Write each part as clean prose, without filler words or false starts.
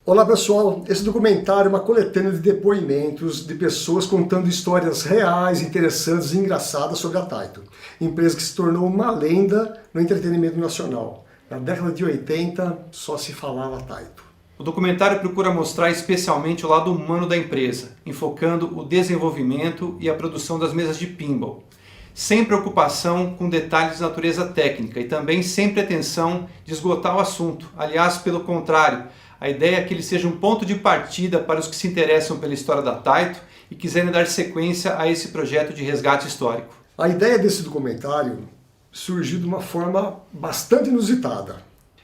Olá pessoal, esse documentário é uma coletânea de depoimentos de pessoas contando histórias reais, interessantes e engraçadas sobre a Taito, empresa que se tornou uma lenda no entretenimento nacional. Na década de 80 só se falava Taito. O documentário procura mostrar especialmente o lado humano da empresa, enfocando o desenvolvimento e a produção das mesas de pinball, sem preocupação com detalhes de natureza técnica e também sem pretensão de esgotar o assunto. Aliás, pelo contrário, a ideia é que ele seja um ponto de partida para os que se interessam pela história da Taito e quiserem dar sequência a esse projeto de resgate histórico. A ideia desse documentário surgiu de uma forma bastante inusitada.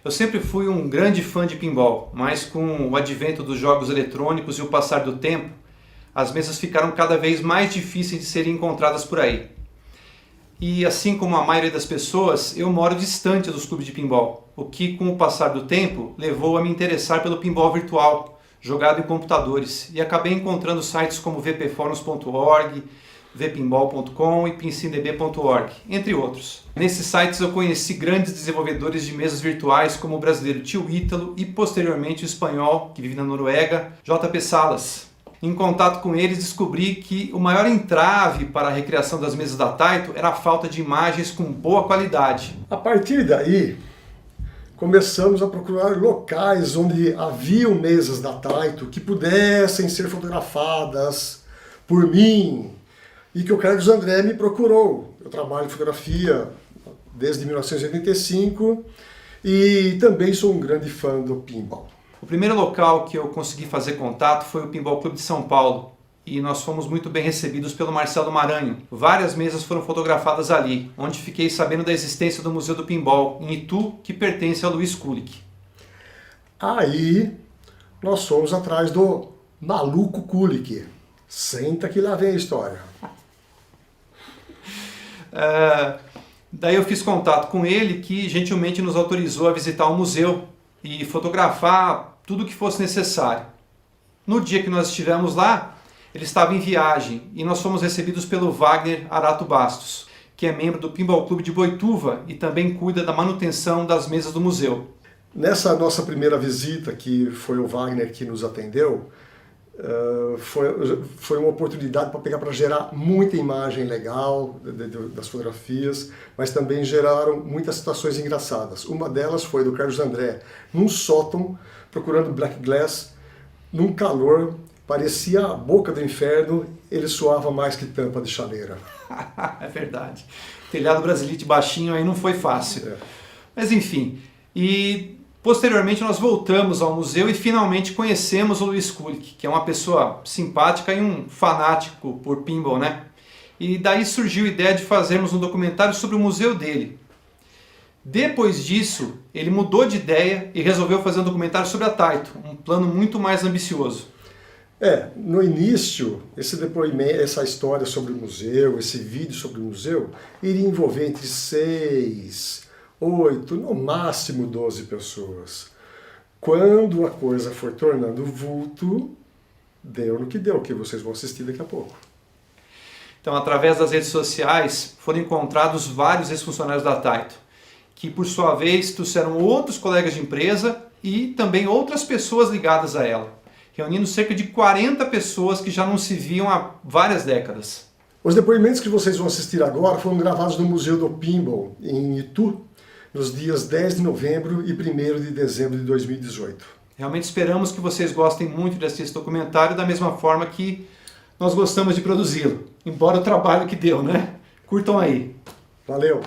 Eu sempre fui um grande fã de pinball, mas com o advento dos jogos eletrônicos e o passar do tempo, as mesas ficaram cada vez mais difíceis de serem encontradas por aí. E assim como a maioria das pessoas, eu moro distante dos clubes de pinball, o que com o passar do tempo levou a me interessar pelo pinball virtual, jogado em computadores, e acabei encontrando sites como vpforums.org, vpinball.com e pincindb.org, entre outros. Nesses sites eu conheci grandes desenvolvedores de mesas virtuais como o brasileiro Tio Ítalo e posteriormente o espanhol, que vive na Noruega, JP Salas. Em contato com eles descobri que o maior entrave para a recriação das mesas da Taito era a falta de imagens com boa qualidade. A partir daí, começamos a procurar locais onde haviam mesas da Taito que pudessem ser fotografadas por mim e que o Carlos André me procurou. Eu trabalho em fotografia desde 1985 e também sou um grande fã do pinball. O primeiro local que eu consegui fazer contato foi o Pinball Clube de São Paulo e nós fomos muito bem recebidos pelo Marcelo Maranho. Várias mesas foram fotografadas ali, onde fiquei sabendo da existência do Museu do Pinball em Itu, que pertence ao Luiz Kulik. Aí nós fomos atrás do maluco Kulik. Senta que lá vem a história. Daí eu fiz contato com ele, que gentilmente nos autorizou a visitar o museu e fotografar tudo o que fosse necessário. No dia que nós estivemos lá, ele estava em viagem e nós fomos recebidos pelo Wagner Arato Bastos, que é membro do Pinball Clube de Boituva e também cuida da manutenção das mesas do museu. Nessa nossa primeira visita, que foi o Wagner que nos atendeu, foi uma oportunidade para gerar muita imagem legal das fotografias, mas também geraram muitas situações engraçadas. Uma delas foi do Carlos André, num sótão, procurando Black Glass, num calor, parecia a boca do inferno, ele suava mais que tampa de chaleira. É verdade. Telhado brasilite baixinho aí não foi fácil. Mas enfim, posteriormente nós voltamos ao museu e finalmente conhecemos o Luiz Kulik, que é uma pessoa simpática e um fanático por pinball, né? E daí surgiu a ideia de fazermos um documentário sobre o museu dele. Depois disso, ele mudou de ideia e resolveu fazer um documentário sobre a Taito, um plano muito mais ambicioso. No início, esse depoimento, essa história sobre o museu, esse vídeo sobre o museu, iria envolver entre 6, 8, no máximo 12 pessoas. Quando a coisa foi tornando vulto, deu no que deu, que vocês vão assistir daqui a pouco. Então, através das redes sociais, foram encontrados vários ex-funcionários da Taito, que por sua vez trouxeram outros colegas de empresa e também outras pessoas ligadas a ela, reunindo cerca de 40 pessoas que já não se viam há várias décadas. Os depoimentos que vocês vão assistir agora foram gravados no Museu do Pinball, em Itu, nos dias 10 de novembro e 1º de dezembro de 2018. Realmente esperamos que vocês gostem muito desse documentário da mesma forma que nós gostamos de produzi-lo, embora o trabalho que deu, né? Curtam aí. Valeu!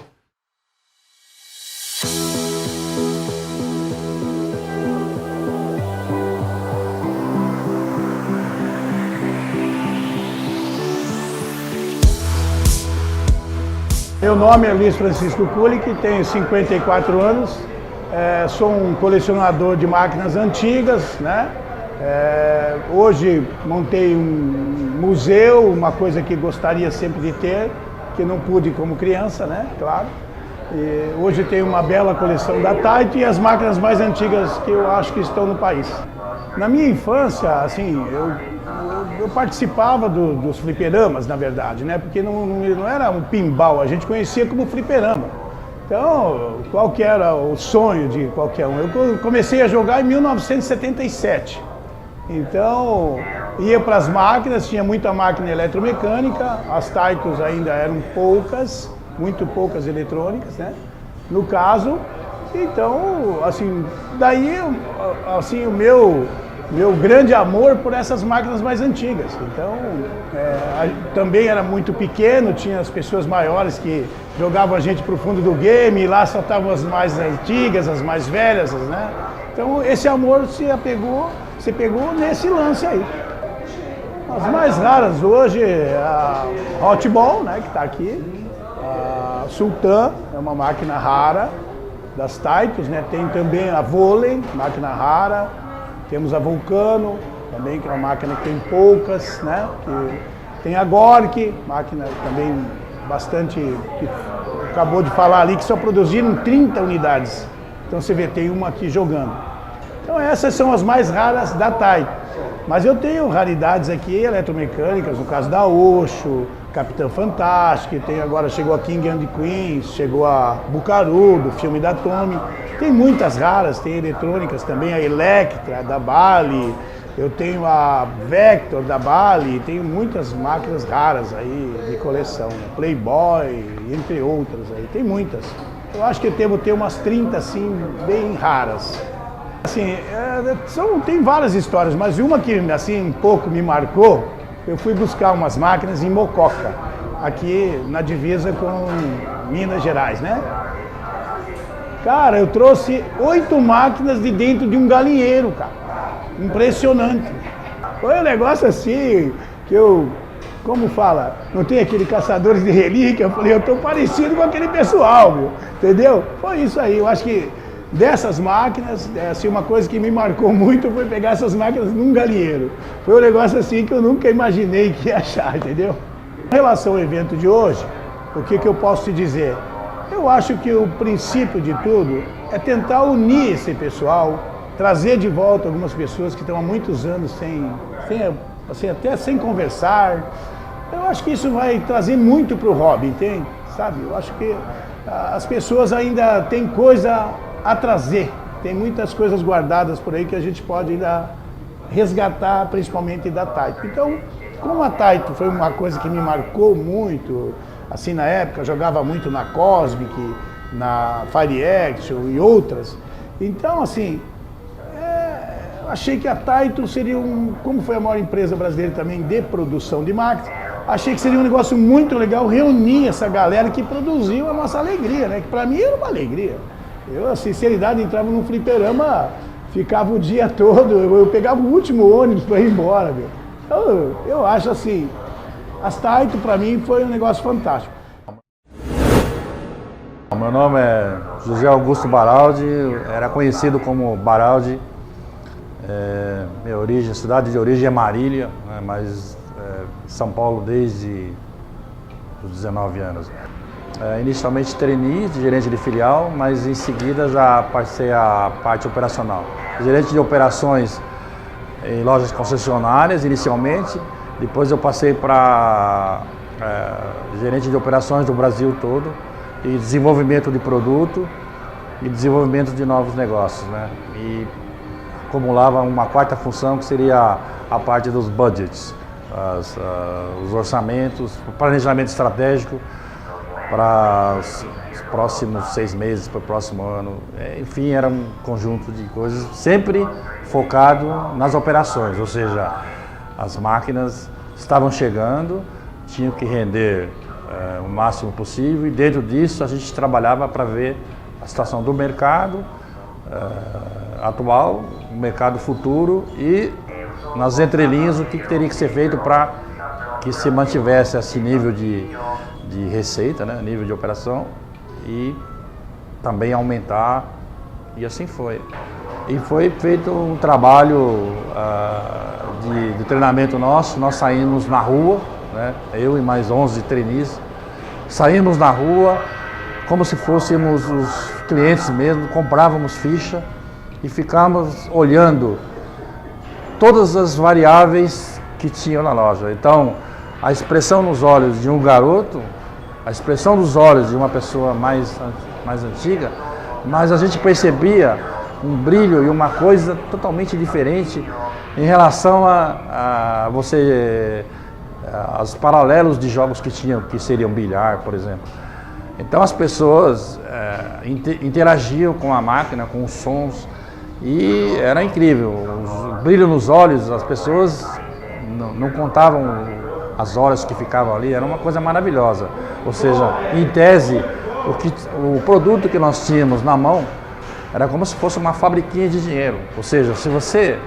Meu nome é Luiz Francisco Kulik, tenho 54 anos, sou um colecionador de máquinas antigas, né? Hoje montei um museu, uma coisa que gostaria sempre de ter, que não pude como criança, né? Claro. E hoje tenho uma bela coleção da Taito e as máquinas mais antigas que eu acho que estão no país. Na minha infância, assim, eu participava dos fliperamas, na verdade, né? Porque não era um pinball, a gente conhecia como fliperama. Então, qual que era o sonho de qualquer um? Eu comecei a jogar em 1977. Então, ia para as máquinas, tinha muita máquina eletromecânica, as Taitos ainda eram poucas, muito poucas eletrônicas, né? No caso, então, assim, daí, assim, o meu grande amor por essas máquinas mais antigas. Então, também era muito pequeno, tinha as pessoas maiores que jogavam a gente para o fundo do game, e lá só estavam as mais antigas, as mais velhas, né? Então, esse amor se pegou nesse lance aí. As mais raras hoje, a Hotball, né, que está aqui, a Sultan, é uma máquina rara das Taitos, né? Tem também a Volley, máquina rara. Temos a Vulcano, também, que é uma máquina que tem poucas, né? Tem a Gork, máquina também bastante, que acabou de falar ali, que só produziram 30 unidades. Então você vê, tem uma aqui jogando. Então essas são as mais raras da Taito. Mas eu tenho raridades aqui, eletromecânicas, no caso da Osho, Capitã Fantástico, tem agora, chegou a King and Queens, chegou a Bukaru, do filme da Tommy. Tem muitas raras, tem eletrônicas também, a Electra, da Bali, eu tenho a Vector, da Bali, tenho muitas máquinas raras aí de coleção, né? Playboy, entre outras aí, tem muitas. Eu acho que eu devo ter umas 30, assim, bem raras. Assim, tem várias histórias, mas uma que, assim, um pouco me marcou, eu fui buscar umas máquinas em Mococa, aqui na divisa com Minas Gerais, né? Cara, eu trouxe 8 máquinas de dentro de um galinheiro, cara. Impressionante. Foi um negócio assim, que eu, como fala, não tem aquele caçadores de relíquia, eu falei, eu tô parecido com aquele pessoal, meu, entendeu? Foi isso aí, eu acho que dessas máquinas, assim, uma coisa que me marcou muito foi pegar essas máquinas num galinheiro. Foi um negócio assim que eu nunca imaginei que ia achar, entendeu? Em relação ao evento de hoje, o que eu posso te dizer? Eu acho que o princípio de tudo é tentar unir esse pessoal, trazer de volta algumas pessoas que estão há muitos anos assim, até sem conversar. Eu acho que isso vai trazer muito para o hobby, entende? Sabe? Eu acho que as pessoas ainda têm coisa a trazer, tem muitas coisas guardadas por aí que a gente pode ainda resgatar, principalmente da Taito. Então, como a Taito foi uma coisa que me marcou muito, assim, na época, eu jogava muito na Cosmic, na Fire Action e outras, então, assim, eu achei que a Taito seria como foi a maior empresa brasileira também de produção de máquinas, achei que seria um negócio muito legal reunir essa galera que produziu a nossa alegria, né? Que pra mim era uma alegria. Eu, a sinceridade, entrava num fliperama, ficava o dia todo, eu pegava o último ônibus para ir embora, meu. Então, eu acho assim, as Taito para mim foi um negócio fantástico. Meu nome é José Augusto Baraldi, era conhecido como Baraldi. Minha origem, cidade de origem é Marília, né, mas São Paulo desde os 19 anos. Inicialmente trainee de gerente de filial, mas em seguida já passei a parte operacional. Gerente de operações em lojas concessionárias inicialmente, depois eu passei para gerente de operações do Brasil todo e desenvolvimento de produto e desenvolvimento de novos negócios, né? E acumulava uma quarta função que seria a parte dos budgets, os orçamentos, o planejamento estratégico para os próximos 6 meses, para o próximo ano. Enfim, era um conjunto de coisas, sempre focado nas operações, ou seja, as máquinas estavam chegando, tinham que render o máximo possível e dentro disso a gente trabalhava para ver a situação do mercado atual, o mercado futuro e nas entrelinhas o que teria que ser feito para que se mantivesse esse nível de receita, né, nível de operação e também aumentar, e assim foi. E foi feito um trabalho de treinamento nosso, nós saímos na rua, né, eu e mais 11 trainees, saímos na rua como se fôssemos os clientes mesmo, comprávamos ficha e ficávamos olhando todas as variáveis que tinham na loja. Então, a expressão nos olhos de um garoto a expressão dos olhos de uma pessoa mais antiga, mas a gente percebia um brilho e uma coisa totalmente diferente em relação a aos paralelos de jogos que tinham, que seriam bilhar, por exemplo. Então as pessoas interagiam com a máquina, com os sons, e era incrível. O brilho nos olhos, as pessoas não contavam as horas que ficavam ali, era uma coisa maravilhosa. Ou seja, em tese, o produto que nós tínhamos na mão era como se fosse uma fabriquinha de dinheiro. Ou seja, se você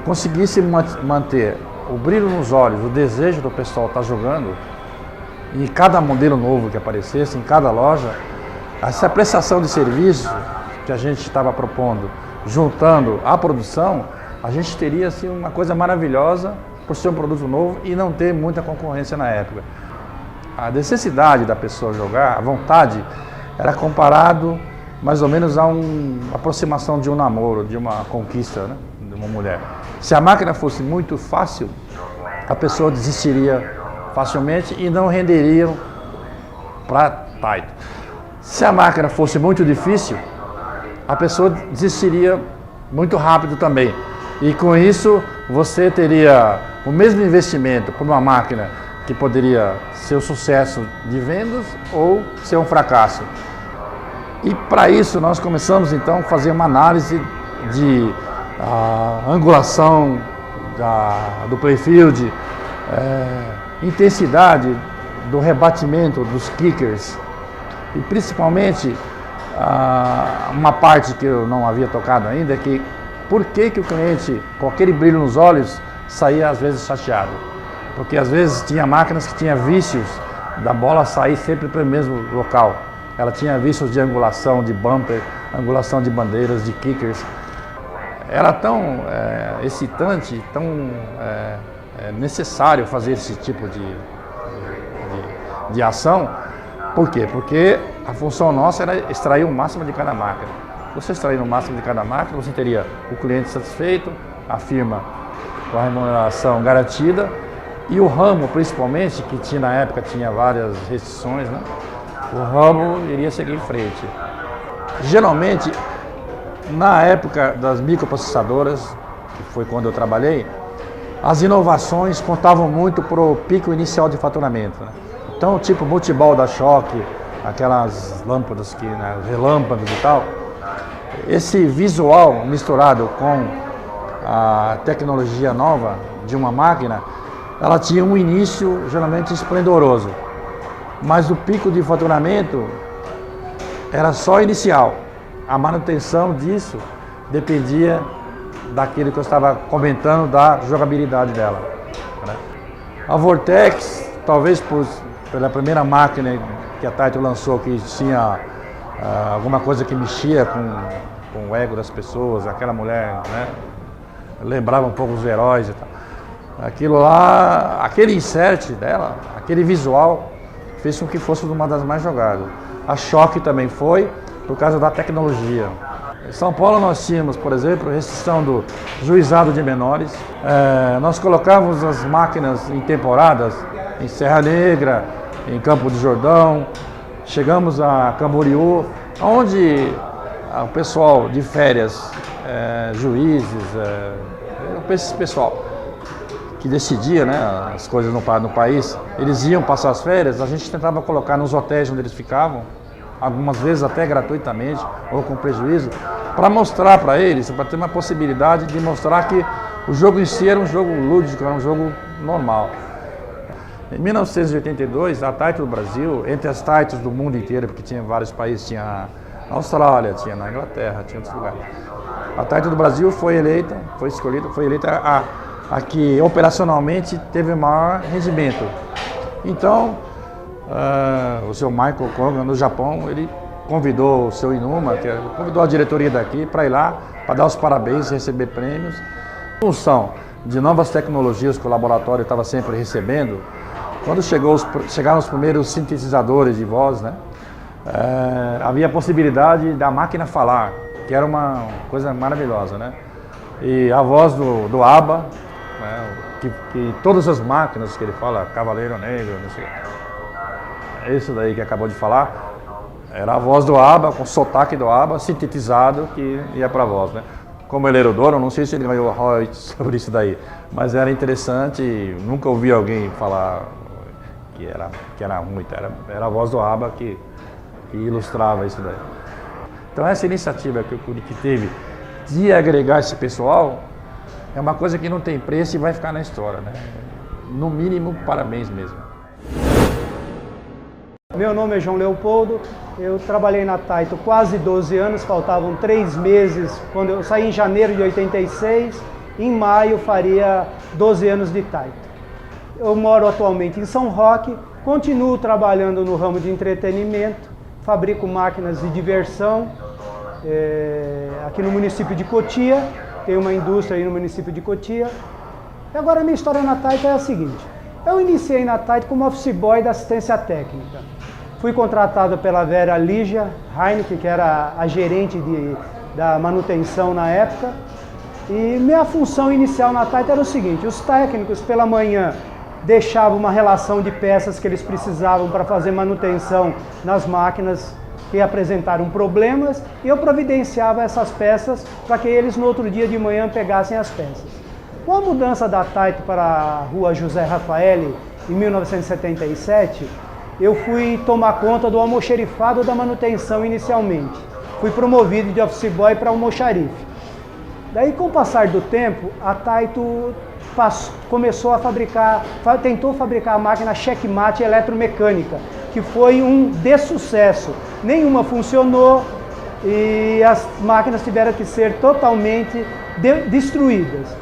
conseguisse manter o brilho nos olhos, o desejo do pessoal estar jogando, em cada modelo novo que aparecesse, em cada loja, essa prestação de serviço que a gente estava propondo, juntando a produção, a gente teria assim, uma coisa maravilhosa por ser um produto novo e não ter muita concorrência na época. A necessidade da pessoa jogar, a vontade, era comparado mais ou menos a uma aproximação de um namoro, de uma conquista, né, de uma mulher. Se a máquina fosse muito fácil, a pessoa desistiria facilmente e não renderia para taito. Se a máquina fosse muito difícil, a pessoa desistiria muito rápido também. E com isso, você teria o mesmo investimento por uma máquina que poderia ser um sucesso de vendas ou ser um fracasso. E para isso, nós começamos então a fazer uma análise de angulação do playfield, intensidade do rebatimento dos kickers e principalmente uma parte que eu não havia tocado ainda é que por que o cliente com aquele brilho nos olhos saía às vezes chateado, porque às vezes tinha máquinas que tinham vícios da bola sair sempre para o mesmo local, ela tinha vícios de angulação de bumper, angulação de bandeiras, de kickers. Era tão excitante, tão necessário fazer esse tipo de ação. Por quê? Porque a função nossa era extrair o máximo de cada máquina. Você extrair o máximo de cada máquina, você teria o cliente satisfeito, a firma com a remuneração garantida e o ramo, principalmente, que tinha, na época tinha várias restrições, né? O ramo iria seguir em frente. Geralmente, na época das microprocessadoras, que foi quando eu trabalhei, as inovações contavam muito para o pico inicial de faturamento, né? Então, tipo multiball da Choque, aquelas lâmpadas que, né, relâmpagos e tal, esse visual misturado com a tecnologia nova de uma máquina, ela tinha um início geralmente esplendoroso, mas o pico de faturamento era só inicial. A manutenção disso dependia daquilo que eu estava comentando, da jogabilidade dela, né? A Vortex, talvez pela primeira máquina que a Taito lançou, que tinha alguma coisa que mexia com o ego das pessoas, aquela mulher, né, lembrava um pouco os heróis e tal. Aquilo lá, aquele insert dela, aquele visual, fez com que fosse uma das mais jogadas. A Choque também foi, por causa da tecnologia. Em São Paulo nós tínhamos, por exemplo, restrição do juizado de menores. Nós colocávamos as máquinas em temporadas, em Serra Negra, em Campo do Jordão, chegamos a Camboriú, onde o pessoal de férias, juízes, esse pessoal que decidia, né, as coisas no país, eles iam passar as férias, a gente tentava colocar nos hotéis onde eles ficavam, algumas vezes até gratuitamente ou com prejuízo, para mostrar para eles, para ter uma possibilidade de mostrar que o jogo em si era um jogo lúdico, era um jogo normal. Em 1982, a Taito do Brasil, entre as Taitos do mundo inteiro, porque tinha vários países, tinha na Austrália, tinha na Inglaterra, tinha outros lugares. A Taito do Brasil foi eleita a que operacionalmente teve o maior rendimento. Então, o seu Michael Kogan, no Japão, ele convidou o seu Inuma, convidou a diretoria daqui para ir lá, para dar os parabéns e receber prêmios. Em função de novas tecnologias que o laboratório estava sempre recebendo, quando chegaram os primeiros sintetizadores de voz, né, havia a possibilidade da máquina falar, que era uma coisa maravilhosa, né? E a voz do ABBA, né, que todas as máquinas que ele fala, Cavaleiro Negro, não sei, esse daí que acabou de falar, era a voz do ABBA, com sotaque do ABBA, sintetizado, que ia para a voz, né? Como ele era o dono, não sei se ele ganhou royalties sobre isso daí, mas era interessante, nunca ouvi alguém falar que era ruim, era a voz do ABBA que ilustrava isso daí. Então essa iniciativa que o Kulik teve de agregar esse pessoal é uma coisa que não tem preço e vai ficar na história, né? No mínimo, parabéns mesmo. Meu nome é João Leopoldo, eu trabalhei na Taito quase 12 anos, faltavam 3 meses, quando eu saí em janeiro de 86, em maio faria 12 anos de Taito. Eu moro atualmente em São Roque, continuo trabalhando no ramo de entretenimento, fabrico máquinas de diversão aqui no município de Cotia, tem uma indústria aí no município de Cotia. E agora a minha história na Taito é a seguinte, eu iniciei na Taito como office boy da assistência técnica. Fui contratado pela Vera Lígia Heineken, que era a gerente da manutenção na época. E minha função inicial na Taito era o seguinte, os técnicos pela manhã deixavam uma relação de peças que eles precisavam para fazer manutenção nas máquinas que apresentaram problemas e eu providenciava essas peças para que eles no outro dia de manhã pegassem as peças. Com a mudança da Taito para a rua José Rafael, em 1977, eu fui tomar conta do almoxerifado da manutenção inicialmente. Fui promovido de office boy para almoxarife. Daí, com o passar do tempo, a Taito começou a tentou fabricar a máquina checkmate eletromecânica, que foi um dessucesso. Nenhuma funcionou e as máquinas tiveram que ser totalmente destruídas.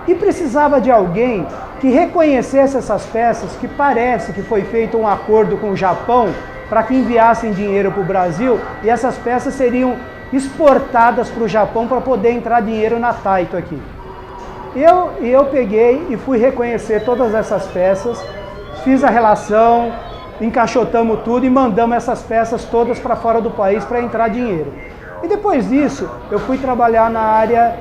E precisava de alguém que reconhecesse essas peças, que parece que foi feito um acordo com o Japão para que enviassem dinheiro para o Brasil e essas peças seriam exportadas para o Japão para poder entrar dinheiro na Taito aqui. Eu peguei e fui reconhecer todas essas peças, fiz a relação, encaixotamos tudo e mandamos essas peças todas para fora do país para entrar dinheiro. E depois disso, eu fui trabalhar na área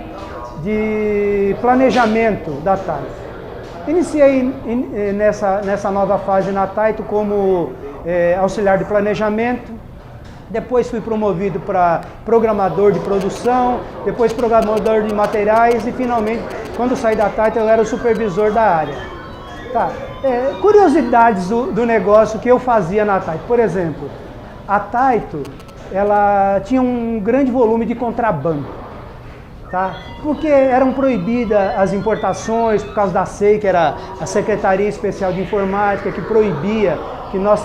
de planejamento da Taito. Iniciei nessa nova fase na Taito como auxiliar de planejamento, depois fui promovido para programador de produção, depois programador de materiais e finalmente, quando saí da Taito, eu era o supervisor da área. Tá. Curiosidades do negócio que eu fazia na Taito. Por exemplo, a Taito ela tinha um grande volume de contrabando. Tá? Porque eram proibidas as importações por causa da SEI, que era a Secretaria Especial de Informática, que proibia que nós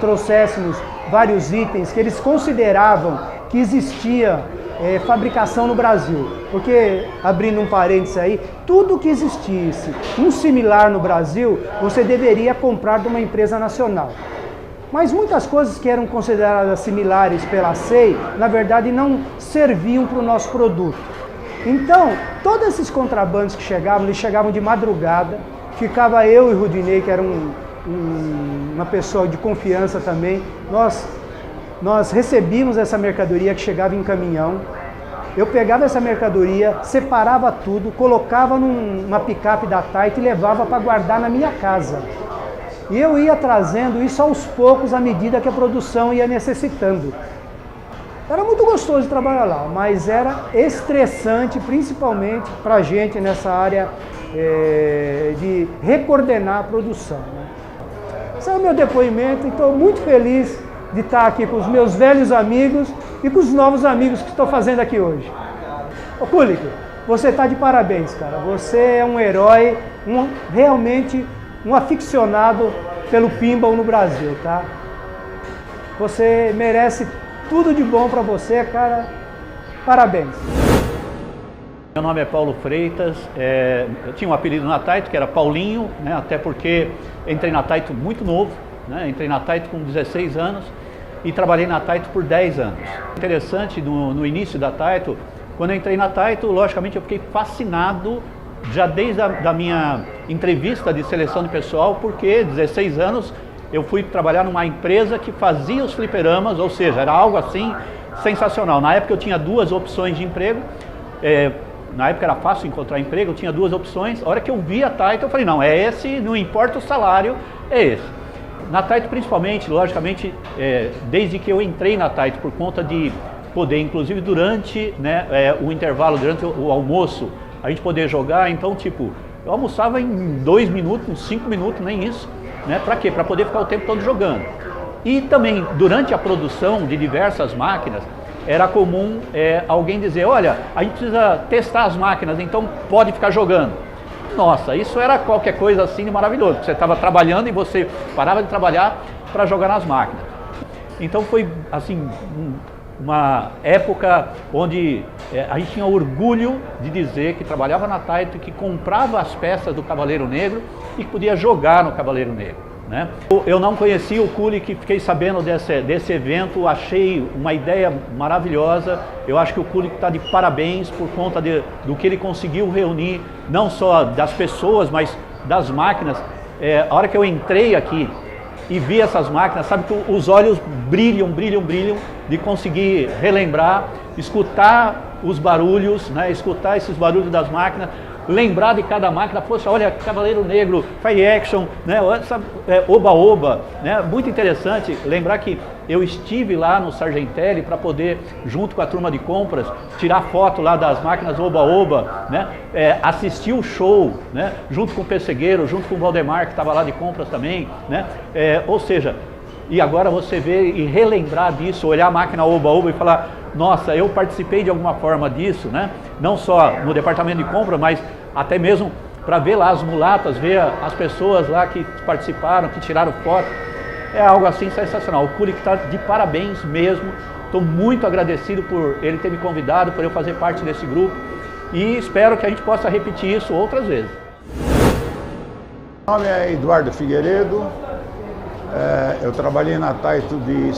trouxéssemos vários itens que eles consideravam que existia fabricação no Brasil. Porque, abrindo um parênteses aí, tudo que existisse um similar no Brasil, você deveria comprar de uma empresa nacional. Mas muitas coisas que eram consideradas similares pela SEI, na verdade não serviam para o nosso produto. Então, todos esses contrabandos que chegavam, eles chegavam de madrugada, ficava eu e Rudinei, que era uma pessoa de confiança também, nós recebíamos essa mercadoria que chegava em caminhão, eu pegava essa mercadoria, separava tudo, colocava numa picape da Taito e levava para guardar na minha casa. E eu ia trazendo isso aos poucos à medida que a produção ia necessitando. Era muito gostoso de trabalhar lá, mas era estressante, principalmente para a gente nessa área de recoordenar a produção. Né? Esse é o meu depoimento e estou muito feliz de estar aqui com os meus velhos amigos e com os novos amigos que estou fazendo aqui hoje. Ô Kulik, você está de parabéns, cara. Você é um herói, realmente um aficionado pelo pinball no Brasil, tá? Você merece tudo de bom para você, cara. Parabéns. Meu nome é Paulo Freitas, eu tinha um apelido na Taito que era Paulinho, né, até porque entrei na Taito muito novo, né, entrei na Taito com 16 anos e trabalhei na Taito por 10 anos. Interessante, no início da Taito, quando eu entrei na Taito, logicamente eu fiquei fascinado já desde a minha entrevista de seleção de pessoal, porque 16 anos eu fui trabalhar numa empresa que fazia os fliperamas, ou seja, era algo assim sensacional. Na época eu tinha 2 opções de emprego, na época era fácil encontrar emprego, eu tinha 2 opções. A hora que eu vi a Taito, eu falei, não, é esse, não importa o salário, é esse. Na Taito principalmente, logicamente, desde que eu entrei na Taito, por conta de poder, inclusive durante, né, o intervalo, durante o almoço, a gente poder jogar, então tipo, eu almoçava em 2 minutos, em 5 minutos, nem isso, né? Para quê? Para poder ficar o tempo todo jogando. E também, durante a produção de diversas máquinas, era comum alguém dizer, olha, a gente precisa testar as máquinas, então pode ficar jogando. Nossa, isso era qualquer coisa assim de maravilhoso. Você estava trabalhando e você parava de trabalhar para jogar nas máquinas. Então foi assim, uma época onde a gente tinha orgulho de dizer que trabalhava na Taito, que comprava as peças do Cavaleiro Negro e que podia jogar no Cavaleiro Negro, né? Eu não conhecia o Kulik, fiquei sabendo desse evento, achei uma ideia maravilhosa. Eu acho que o Kulik está de parabéns por conta do que ele conseguiu reunir, não só das pessoas, mas das máquinas. A hora que eu entrei aqui e vi essas máquinas, sabe que os olhos brilham de conseguir relembrar, escutar os barulhos, né? Escutar esses barulhos das máquinas, lembrar de cada máquina. Poxa, olha, Cavaleiro Negro, Fire Action, né? Oba-Oba, né? Muito interessante lembrar que eu estive lá no Sargentelli para poder, junto com a turma de compras, tirar foto lá das máquinas Oba-Oba, né? Assistir o show, né? Junto com o Pessegueiro, junto com o Valdemar, que estava lá de compras também, né? Ou seja, e agora você vê e relembrar disso, olhar a máquina Oba-Oba e falar, nossa, eu participei de alguma forma disso, né? Não só no departamento de compra, mas até mesmo para ver lá as mulatas, ver as pessoas lá que participaram, que tiraram foto. É algo assim sensacional. O Kulik está de parabéns mesmo. Estou muito agradecido por ele ter me convidado, por eu fazer parte desse grupo. E espero que a gente possa repetir isso outras vezes. Meu nome é Eduardo Figueiredo. Eu trabalhei na Taito de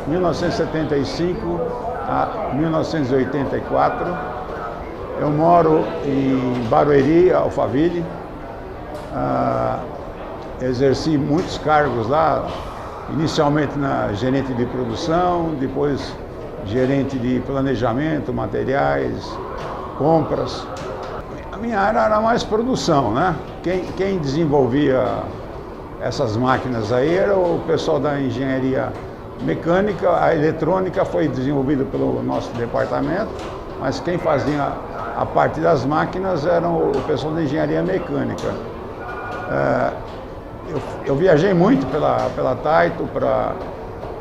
1975 a 1984. Eu moro em Barueri, Alphaville. Exerci muitos cargos lá, inicialmente na gerente de produção, depois gerente de planejamento, materiais, compras. A minha área era mais produção, né? Quem desenvolvia essas máquinas aí era o pessoal da engenharia mecânica. A eletrônica foi desenvolvida pelo nosso departamento, mas quem fazia a parte das máquinas era o pessoal da engenharia mecânica. Eu viajei muito pela Taito, para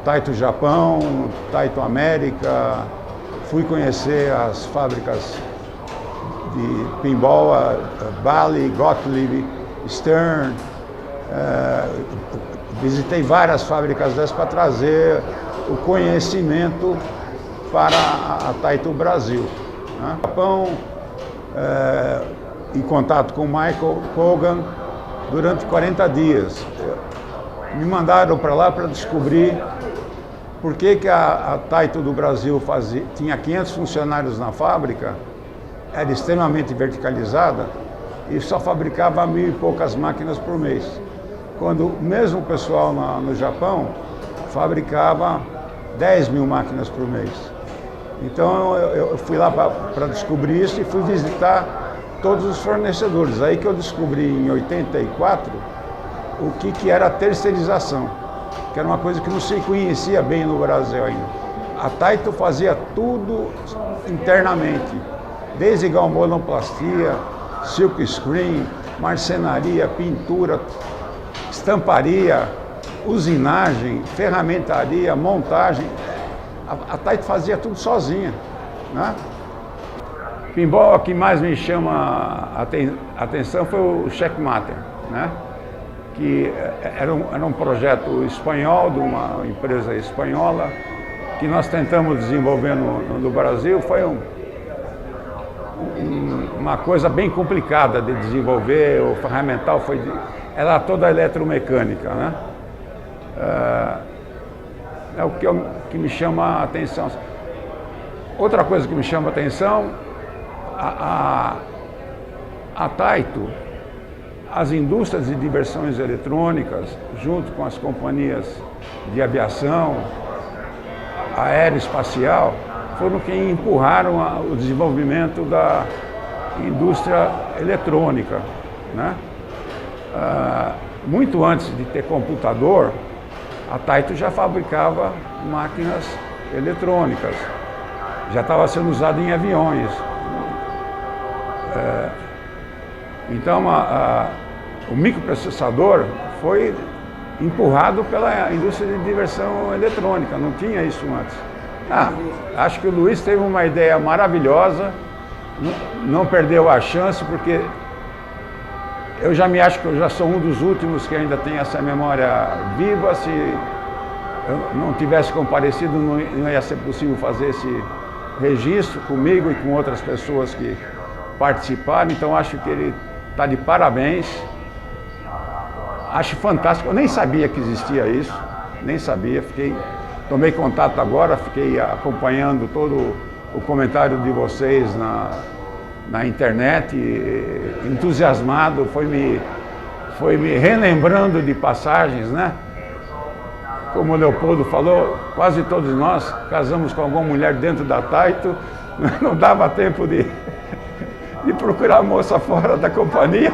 Taito Japão, Taito América, fui conhecer as fábricas de pinball, Bally, Gottlieb, Stern. Visitei várias fábricas dessas para trazer o conhecimento para a Taito Brasil, né? Japão, em contato com o Michael Kogan durante 40 dias. Me mandaram para lá para descobrir por que a Taito do Brasil tinha 500 funcionários na fábrica, era extremamente verticalizada e só fabricava 1000 e poucas máquinas por mês. Quando mesmo o pessoal no Japão fabricava 10.000 máquinas por mês. Então eu fui lá para descobrir isso e fui visitar todos os fornecedores. Aí que eu descobri em 84 o que era a terceirização, que era uma coisa que não se conhecia bem no Brasil ainda. A Taito fazia tudo internamente, desde galvanoplastia, silk screen, marcenaria, pintura, estamparia, usinagem, ferramentaria, montagem. A Taito fazia tudo sozinha, né? Pinball, que mais me chama a atenção foi o Checkmaster, né? Que era um projeto espanhol, de uma empresa espanhola, que nós tentamos desenvolver no Brasil. Foi uma coisa bem complicada de desenvolver. O ferramental era toda eletromecânica, né? É o que me chama a atenção. Outra coisa que me chama a atenção, a Taito, as indústrias de diversões eletrônicas, junto com as companhias de aviação, aeroespacial, foram quem empurraram o desenvolvimento da indústria eletrônica, né? Muito antes de ter computador, a Taito já fabricava máquinas eletrônicas, já estava sendo usado em aviões. Então o microprocessador foi empurrado pela indústria de diversão eletrônica, não tinha isso antes. Acho que o Luiz teve uma ideia maravilhosa, não perdeu a chance, porque eu já me acho que eu já sou um dos últimos que ainda tem essa memória viva. Se eu não tivesse comparecido, não ia ser possível fazer esse registro comigo e com outras pessoas que participaram. Então acho que ele está de parabéns. Acho fantástico. Eu nem sabia que existia isso, nem sabia. Tomei contato agora, fiquei acompanhando todo o comentário de vocês na internet, entusiasmado, foi me relembrando de passagens, né? Como o Leopoldo falou, quase todos nós casamos com alguma mulher dentro da Taito, não dava tempo de procurar a moça fora da companhia.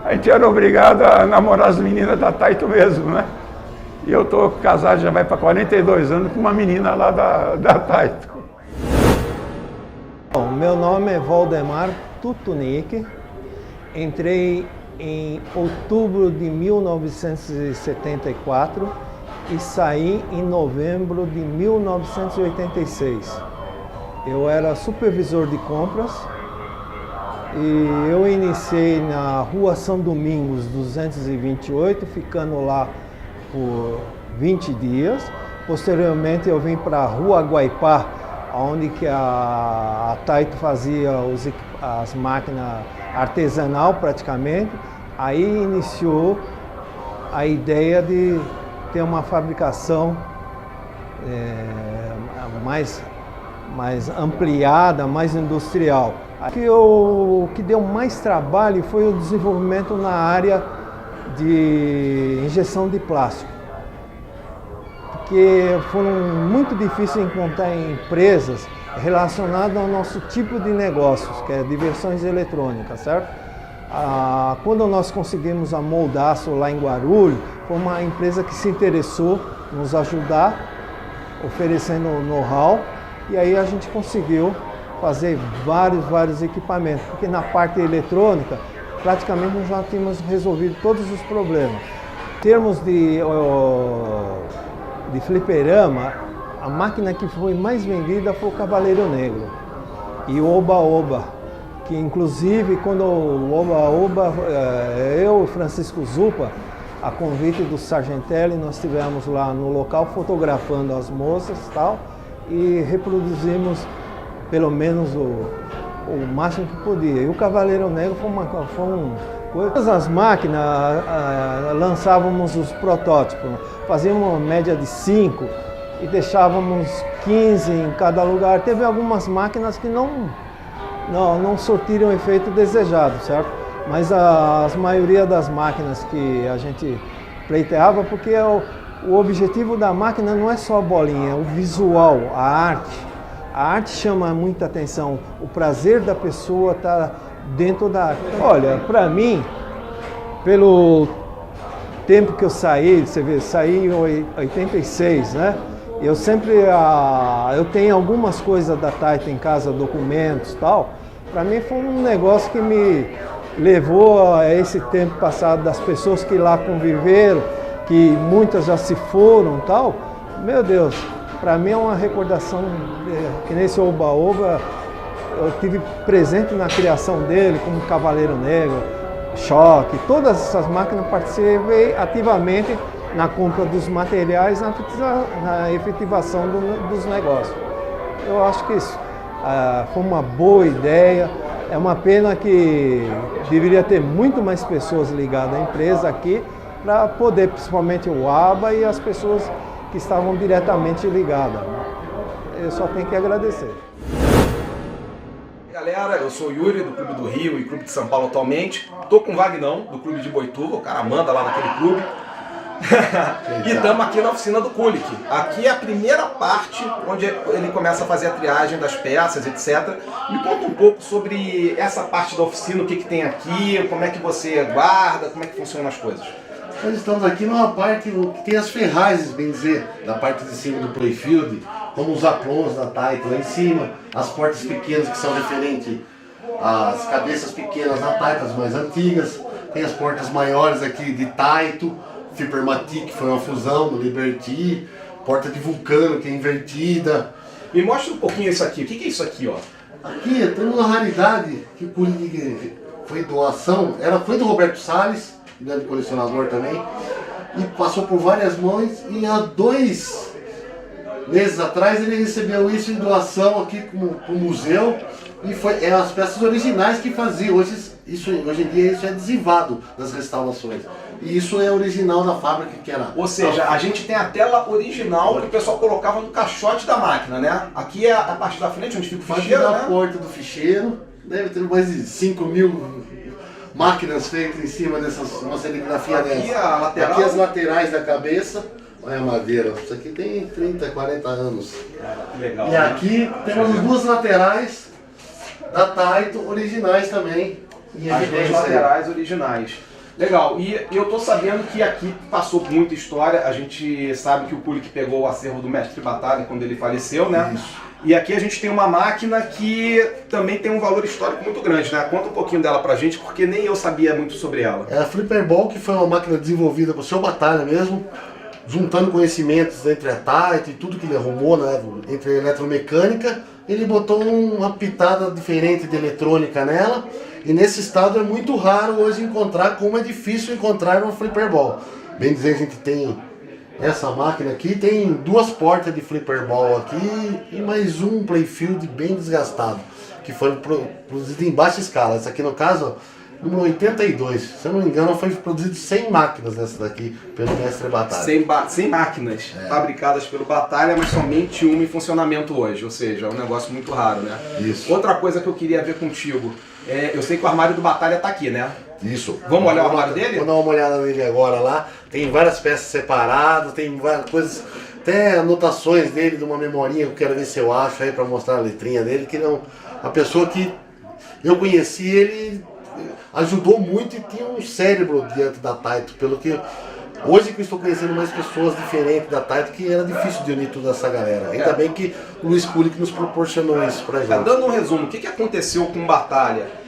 A gente era obrigado a namorar as meninas da Taito mesmo, né? E eu estou casado, já vai para 42 anos, com uma menina lá da Taito. Bom, meu nome é Valdemar Tutunic. Entrei em outubro de 1974 e saí em novembro de 1986. Eu era supervisor de compras e eu iniciei na Rua São Domingos 228, ficando lá por 20 dias. Posteriormente eu vim para a Rua Guaipá, onde que a Taito fazia as máquinas artesanal praticamente. Aí iniciou a ideia de ter uma fabricação mais ampliada, mais industrial. O que deu mais trabalho foi o desenvolvimento na área de injeção de plástico, porque foram muito difíceis encontrar empresas relacionadas ao nosso tipo de negócios, que é diversões eletrônicas, certo? Quando nós conseguimos a Moldaço lá em Guarulhos, foi uma empresa que se interessou em nos ajudar, oferecendo know-how, e aí a gente conseguiu fazer vários equipamentos, porque na parte eletrônica praticamente nós já tínhamos resolvido todos os problemas. Em termos de fliperama, a máquina que foi mais vendida foi o Cavaleiro Negro e o Oba-Oba, que inclusive quando o Oba-Oba, eu e Francisco Zupa, a convite do Sargentelli, nós estivemos lá no local fotografando as moças e tal, e reproduzimos pelo menos o máximo que podia. E o Cavaleiro Negro foi todas as máquinas lançávamos os protótipos, fazíamos uma média de 5 e deixávamos 15 em cada lugar. Teve algumas máquinas que não surtiram o efeito desejado, certo? Mas a maioria das máquinas que a gente pleiteava, porque o objetivo da máquina não é só a bolinha, é o visual, a arte. A arte chama muita atenção, o prazer da pessoa estar dentro da arte. Olha, para mim, pelo tempo que eu saí, você vê, saí em 86, né? Eu sempre, eu tenho algumas coisas da Taito em casa, documentos e tal. Para mim foi um negócio que me levou a esse tempo passado das pessoas que lá conviveram, que muitas já se foram e tal. Meu Deus, para mim é uma recordação, que nesse Oba-Oba eu tive presente na criação dele, como Cavaleiro Negro, Choque, todas essas máquinas participei ativamente na compra dos materiais, na efetivação dos negócios. Eu acho que isso foi uma boa ideia. É uma pena que deveria ter muito mais pessoas ligadas à empresa aqui, para poder, principalmente o ABA e as pessoas que estavam diretamente ligadas. Eu só tenho que agradecer. Galera, eu sou o Yuri, do Clube do Rio e Clube de São Paulo atualmente. Tô com o Vagnão, do Clube de Boituva, o cara manda lá naquele clube. E estamos aqui na oficina do Kulik. Aqui é a primeira parte onde ele começa a fazer a triagem das peças, etc. Me conta um pouco sobre essa parte da oficina, o que tem aqui, como é que você guarda, como é que funcionam as coisas. Nós estamos aqui numa parte que tem as ferragens, bem dizer, da parte de cima do playfield, como os aplons da Taito lá em cima, as portas pequenas que são referentes às cabeças pequenas da Taito, as mais antigas, tem as portas maiores aqui de Taito, Fibermatic, que foi uma fusão do Liberty, porta de Vulcano, que é invertida. Me mostra um pouquinho isso aqui, o que é isso aqui, ó? Aqui tem uma raridade que foi doação, foi do Roberto Salles, grande colecionador também, e passou por várias mãos, e há 2 meses atrás ele recebeu isso em doação aqui para o museu, e as peças originais que fazia. Hoje em dia isso é adesivado nas restaurações. E isso é original da fábrica que era. Ou seja, a gente tem a tela original que o pessoal colocava no caixote da máquina, né? Aqui é a parte da frente onde fica o ficheiro, da né? porta do ficheiro, deve ter mais de 5.000 máquinas feitas em cima uma serigrafia aqui dessa. A lateral. Aqui as laterais da cabeça. Olha a madeira, isso aqui tem 30, 40 anos. Cara, que legal. E aqui temos as 2 laterais da Taito, originais também. As 2 laterais originais. Legal, e eu tô sabendo que aqui passou muita história. A gente sabe que o Kulik pegou o acervo do Mestre Batalha quando ele faleceu, né? Isso. E aqui a gente tem uma máquina que também tem um valor histórico muito grande, né? Conta um pouquinho dela pra gente, porque nem eu sabia muito sobre ela. É a Flipperball, que foi uma máquina desenvolvida por seu Batalha mesmo, juntando conhecimentos entre a Taito e tudo que ele arrumou, né, entre a eletromecânica, ele botou uma pitada diferente de eletrônica nela, e nesse estado é muito raro hoje encontrar, como é difícil encontrar uma Flipperball. Bem dizer, a gente tem essa máquina aqui, tem 2 portas de Flipperball aqui e mais um playfield bem desgastado, que foi produzido em baixa escala. Essa aqui no caso, número 82, se eu não me engano, foi produzido 100 máquinas dessa daqui pelo Mestre Batalha. 100 máquinas fabricadas pelo Batalha, mas somente uma em funcionamento hoje, ou seja, é um negócio muito raro, né? Isso. Outra coisa que eu queria ver contigo, eu sei que o armário do Batalha tá aqui, né? Isso. Vamos olhar o armário dele? Vou dar uma olhada nele agora lá. Tem várias peças separadas, tem várias coisas, até anotações dele de uma memorinha que eu quero ver se eu acho aí pra mostrar a letrinha dele, que não, a pessoa que eu conheci, ele ajudou muito e tinha um cérebro diante da Taito, pelo que hoje que eu estou conhecendo mais pessoas diferentes da Taito, que era difícil de unir toda essa galera. Ainda bem que o Luiz Kulik nos proporcionou isso pra gente. Dando um resumo, o que aconteceu com o Batalha?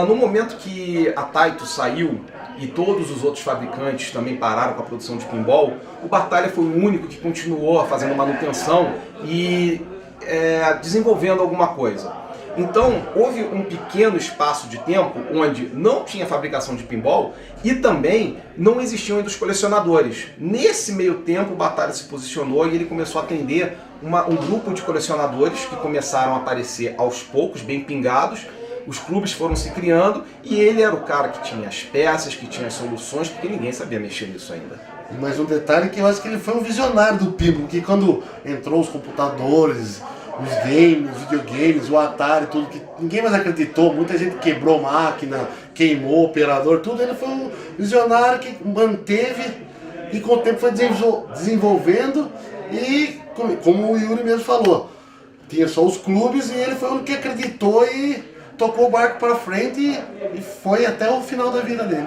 No momento que a Taito saiu e todos os outros fabricantes também pararam com a produção de pinball, o Batalha foi o único que continuou fazendo manutenção e desenvolvendo alguma coisa. Então, houve um pequeno espaço de tempo onde não tinha fabricação de pinball e também não existiam ainda os colecionadores. Nesse meio tempo, o Batalha se posicionou e ele começou a atender um grupo de colecionadores que começaram a aparecer aos poucos, bem pingados. Os clubes foram se criando e ele era o cara que tinha as peças, que tinha as soluções, porque ninguém sabia mexer nisso ainda. E mais um detalhe que eu acho que ele foi um visionário do pinball, que quando entrou os computadores, os games, os videogames, o Atari, tudo que ninguém mais acreditou, muita gente quebrou máquina, queimou operador, tudo, ele foi um visionário que manteve e com o tempo foi desenvolvendo e, como o Yuri mesmo falou, tinha só os clubes e ele foi o que acreditou e tocou o barco para frente e foi até o final da vida dele.